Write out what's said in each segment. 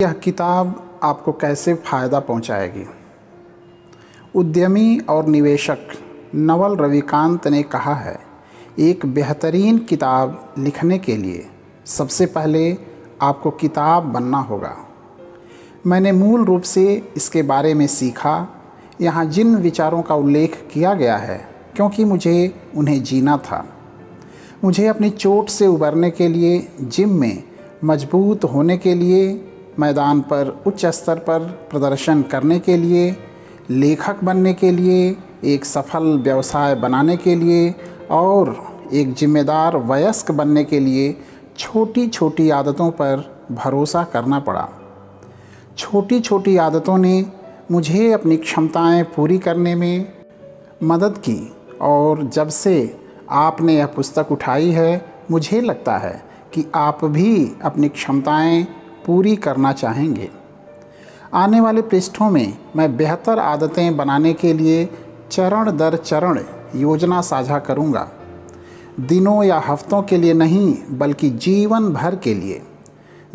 यह किताब आपको कैसे फ़ायदा पहुंचाएगी। उद्यमी और निवेशक नवल रविकांत ने कहा है, एक बेहतरीन किताब लिखने के लिए सबसे पहले आपको किताब बनना होगा। मैंने मूल रूप से इसके बारे में सीखा। यहाँ जिन विचारों का उल्लेख किया गया है, क्योंकि मुझे उन्हें जीना था। मुझे अपनी चोट से उबरने के लिए, जिम में मजबूत होने के लिए, मैदान पर उच्च स्तर पर प्रदर्शन करने के लिए, लेखक बनने के लिए, एक सफल व्यवसाय बनाने के लिए और एक जिम्मेदार वयस्क बनने के लिए छोटी छोटी आदतों पर भरोसा करना पड़ा। छोटी छोटी आदतों ने मुझे अपनी क्षमताएं पूरी करने में मदद की और जब से आपने यह पुस्तक उठाई है, मुझे लगता है कि आप भी अपनी क्षमताएं पूरी करना चाहेंगे। आने वाले पृष्ठों में मैं बेहतर आदतें बनाने के लिए चरण दर चरण योजना साझा करूंगा। दिनों या हफ्तों के लिए नहीं, बल्कि जीवन भर के लिए।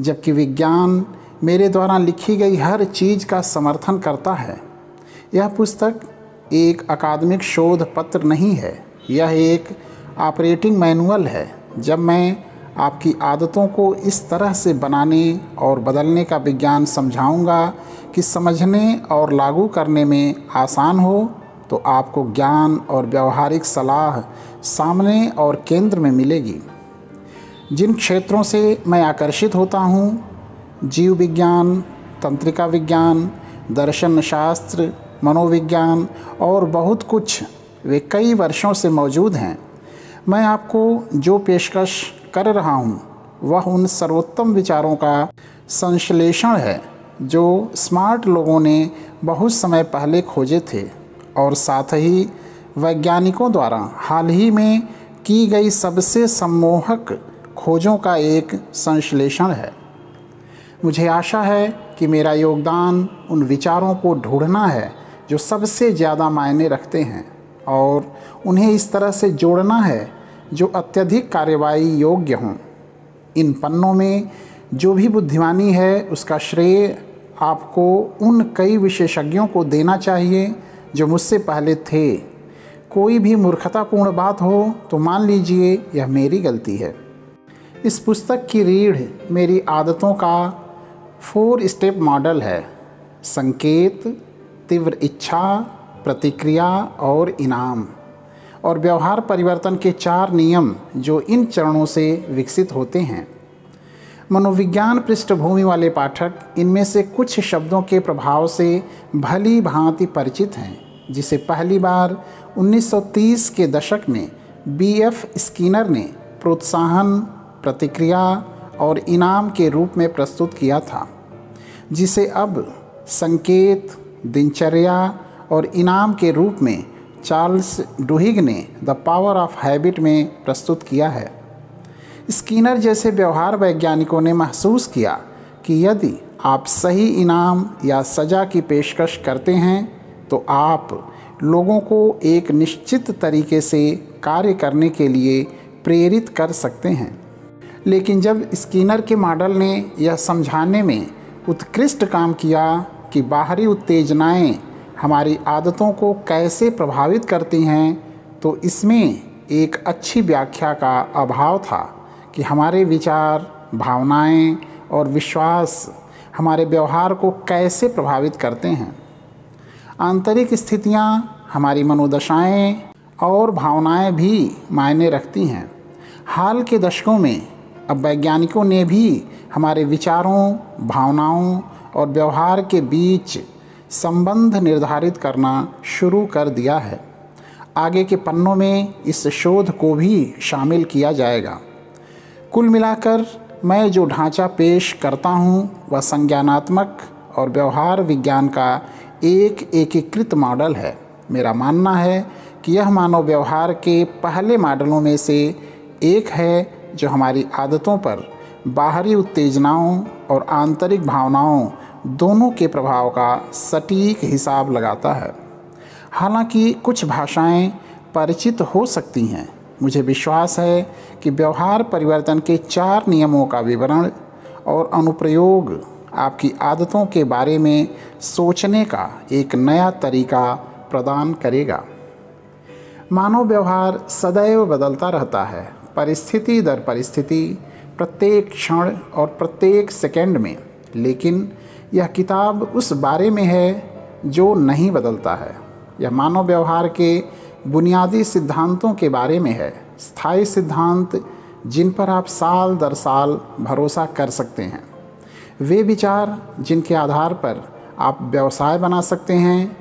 जबकि विज्ञान मेरे द्वारा लिखी गई हर चीज़ का समर्थन करता है। यह पुस्तक एक अकादमिक शोध पत्र नहीं है, यह एक ऑपरेटिंग मैनुअल है। जब मैं आपकी आदतों को इस तरह से बनाने और बदलने का विज्ञान समझाऊंगा कि समझने और लागू करने में आसान हो, तो आपको ज्ञान और व्यावहारिक सलाह सामने और केंद्र में मिलेगी। जिन क्षेत्रों से मैं आकर्षित होता हूँ, जीव विज्ञान, तंत्रिका विज्ञान, दर्शन शास्त्र, मनोविज्ञान और बहुत कुछ, वे कई वर्षों से मौजूद हैं। मैं आपको जो पेशकश कर रहा हूँ, वह उन सर्वोत्तम विचारों का संश्लेषण है जो स्मार्ट लोगों ने बहुत समय पहले खोजे थे और साथ ही वैज्ञानिकों द्वारा हाल ही में की गई सबसे सम्मोहक खोजों का एक संश्लेषण है। मुझे आशा है कि मेरा योगदान उन विचारों को ढूंढना है जो सबसे ज़्यादा मायने रखते हैं और उन्हें इस तरह से जोड़ना है जो अत्यधिक कार्रवाई योग्य हों। इन पन्नों में जो भी बुद्धिमानी है, उसका श्रेय आपको उन कई विशेषज्ञों को देना चाहिए जो मुझसे पहले थे। कोई भी मूर्खतापूर्ण बात हो तो मान लीजिए यह मेरी गलती है। इस पुस्तक की रीढ़ मेरी आदतों का 4 स्टेप मॉडल है: संकेत, तीव्र इच्छा, प्रतिक्रिया और इनाम, और व्यवहार परिवर्तन के 4 नियम जो इन चरणों से विकसित होते हैं। मनोविज्ञान पृष्ठभूमि वाले पाठक इनमें से कुछ शब्दों के प्रभाव से भली भांति परिचित हैं, जिसे पहली बार 1930 के दशक में B.F. स्किनर ने प्रोत्साहन, प्रतिक्रिया और इनाम के रूप में प्रस्तुत किया था, जिसे अब संकेत, दिनचर्या और इनाम के रूप में चार्ल्स डुहिग ने द पावर ऑफ हैबिट में प्रस्तुत किया है। स्किनर जैसे व्यवहार वैज्ञानिकों ने महसूस किया कि यदि आप सही इनाम या सज़ा की पेशकश करते हैं तो आप लोगों को एक निश्चित तरीके से कार्य करने के लिए प्रेरित कर सकते हैं। लेकिन जब स्किनर के मॉडल ने यह समझाने में उत्कृष्ट काम किया कि बाहरी उत्तेजनाएं हमारी आदतों को कैसे प्रभावित करती हैं, तो इसमें एक अच्छी व्याख्या का अभाव था कि हमारे विचार, भावनाएं और विश्वास हमारे व्यवहार को कैसे प्रभावित करते हैं। आंतरिक स्थितियां, हमारी मनोदशाएं और भावनाएं भी मायने रखती हैं। हाल के दशकों में अब वैज्ञानिकों ने भी हमारे विचारों, भावनाओं और व्यवहार के बीच संबंध निर्धारित करना शुरू कर दिया है। आगे के पन्नों में इस शोध को भी शामिल किया जाएगा। कुल मिलाकर मैं जो ढांचा पेश करता हूँ, वह संज्ञानात्मक और व्यवहार विज्ञान का एक एकीकृत मॉडल है। मेरा मानना है कि यह मानव व्यवहार के पहले मॉडलों में से एक है जो हमारी आदतों पर बाहरी उत्तेजनाओं और आंतरिक भावनाओं दोनों के प्रभाव का सटीक हिसाब लगाता है। हालांकि कुछ भाषाएं परिचित हो सकती हैं, मुझे विश्वास है कि व्यवहार परिवर्तन के 4 नियमों का विवरण और अनुप्रयोग आपकी आदतों के बारे में सोचने का एक नया तरीका प्रदान करेगा। मानव व्यवहार सदैव बदलता रहता है, परिस्थिति दर परिस्थिति, प्रत्येक क्षण और प्रत्येक सेकंड में। लेकिन यह किताब उस बारे में है जो नहीं बदलता है। यह मानव व्यवहार के बुनियादी सिद्धांतों के बारे में है, स्थायी सिद्धांत जिन पर आप साल दर साल भरोसा कर सकते हैं। वे विचार जिनके आधार पर आप व्यवसाय बना सकते हैं,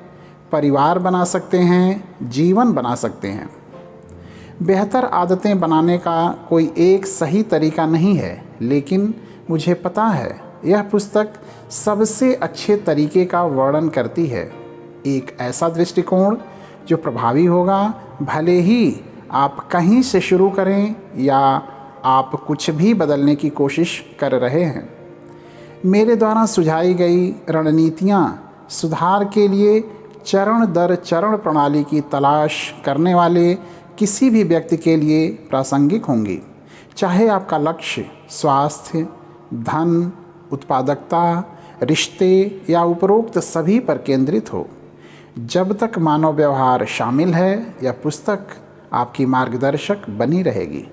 परिवार बना सकते हैं, जीवन बना सकते हैं। बेहतर आदतें बनाने का कोई एक सही तरीका नहीं है, लेकिन मुझे पता है यह पुस्तक सबसे अच्छे तरीके का वर्णन करती है। एक ऐसा दृष्टिकोण जो प्रभावी होगा, भले ही आप कहीं से शुरू करें या आप कुछ भी बदलने की कोशिश कर रहे हैं। मेरे द्वारा सुझाई गई रणनीतियाँ सुधार के लिए चरण दर चरण प्रणाली की तलाश करने वाले किसी भी व्यक्ति के लिए प्रासंगिक होंगी, चाहे आपका लक्ष्य स्वास्थ्य, धन, उत्पादकता, रिश्ते या उपरोक्त सभी पर केंद्रित हो। जब तक मानव व्यवहार शामिल है, यह पुस्तक आपकी मार्गदर्शक बनी रहेगी।